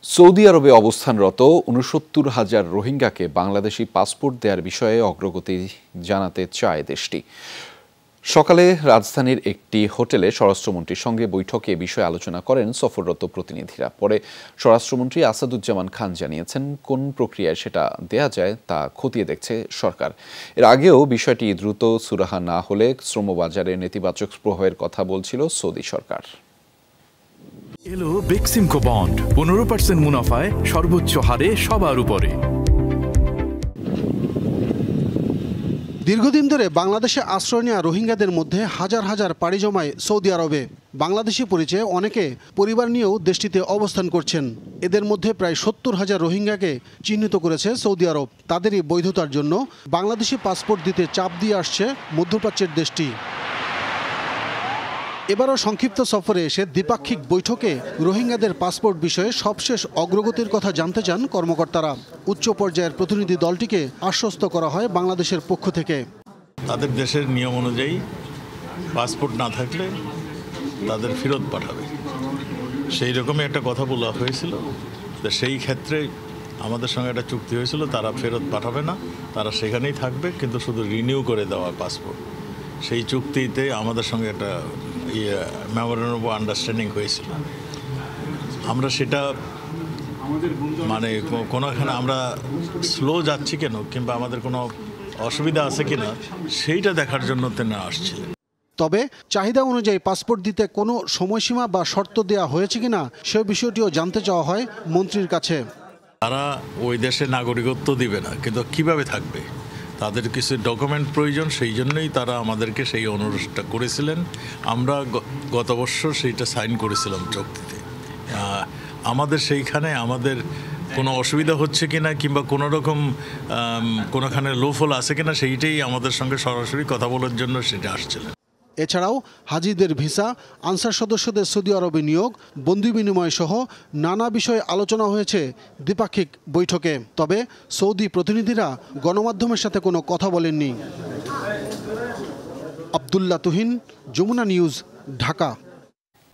Saudi আরবে অবস্থানরত ৬৯,০০০ রোহিঙ্গাকে বাংলাদেশি পাসপোর্ট দেওয়ার বিষয়ে অগ্রগতি জানাতে চায় দেশটি। সকালে রাজধানীর একটি হোটেলে স্বরাষ্ট্রমন্ত্রীর সঙ্গে বৈঠকে বিষয়ে আলোচনা করেন সফররত প্রতিনিধিরা। পরে স্বরাষ্ট্রমন্ত্রী আসাদুজ্জামান খান জানিয়েছেন, কোন প্রক্রিয়ায় সেটা দেয়া যায় তা খতিয়ে দেখছে সরকার। এর আগেও বিষয়টি দ্রুত সুরাহা না হলে শ্রমবাজারে নেতিবাচক প্রভাবের কথা বলছিল সৌদি সরকার। এলো বেক্সিমকো বন্ড 15% মুনাফায় সর্বোচ্চ হারে সবার উপরে। দীর্ঘদিন ধরে বাংলাদেশে আশ্রয় নেওয়া রোহিঙ্গাদের মধ্যে হাজার হাজার পাড়ি জমায় সৌদি আরবে। বাংলাদেশি পরিচয়ে অনেকে পরিবার নিয়েও দেশটিতে অবস্থান করছেন। এদের মধ্যে প্রায় ৭০,০০০ রোহিঙ্গাকে চিহ্নিত করেছে সৌদি আরব। তাদেরই বৈধতার জন্য বাংলাদেশি পাসপোর্ট দিতে চাপ দিয়ে আসছে মধ্যপ্রাচ্যের দেশটি। এবারও সংক্ষিপ্ত সফরে এসে দ্বিপাক্ষিক বৈঠকে রোহিঙ্গাদের পাসপোর্ট বিষয়ে সবশেষ অগ্রগতির কথা জানতে চান কর্মকর্তারা। উচ্চ পর্যায়ের প্রতিনিধি দলটিকে আশ্বস্ত করা হয় বাংলাদেশের পক্ষ থেকে। তাদের দেশের নিয়ম অনুযায়ী পাসপোর্ট না থাকলে তাদের ফেরত পাঠাবে, সেই রকমই একটা কথা বলা হয়েছিল। সেই ক্ষেত্রে আমাদের সঙ্গে একটা চুক্তি হয়েছিল, তারা ফেরত পাঠাবে না, তারা সেখানেই থাকবে, কিন্তু শুধু রিনিউ করে দেওয়া পাসপোর্ট। সেই চুক্তিতে আমাদের সঙ্গে একটা মেমোরেন্ডাম অফ আন্ডারস্ট্যান্ডিং হয়েছিল। আমরা সেটা মানে কোনোখানে আমরা স্লো যাচ্ছি কেন কিংবা আমাদের কোনো অসুবিধা আছে কিনা সেইটা দেখার জন্য তেনা আসছিলেন। তবে চাহিদা অনুযায়ী পাসপোর্ট দিতে কোনো সময়সীমা বা শর্ত দেওয়া হয়েছে কিনা সে বিষয়টিও জানতে চাওয়া হয় মন্ত্রীর কাছে। তারা ওই দেশে নাগরিকত্ব দিবে না, কিন্তু কিভাবে থাকবে, তাদের কিছু ডকুমেন্ট প্রয়োজন, সেই জন্যই তারা আমাদেরকে সেই অনুরোধটা করেছিলেন। আমরা গত বছর সেইটা সাইন করেছিলাম চুক্তিতে। আমাদের সেইখানে আমাদের কোনো অসুবিধা হচ্ছে কিনা কিংবা কোনো রকম কোনোখানে লোফল আছে কিনা সেইটাই আমাদের সঙ্গে সরাসরি কথা বলার জন্য সেটা আসছিলেন। এছাড়াও হাজিদের ভিসা, আনসার সদস্যদের সৌদি আরবে নিয়োগ, বন্দি বিনিময় সহ নানা বিষয়ে আলোচনা হয়েছে দ্বিপাক্ষিক বৈঠকে। তবে সৌদি প্রতিনিধিরা গণমাধ্যমের সাথে কোনো কথা বলেননি। আব্দুল্লাহ তুহিন, যমুনা নিউজ, ঢাকা।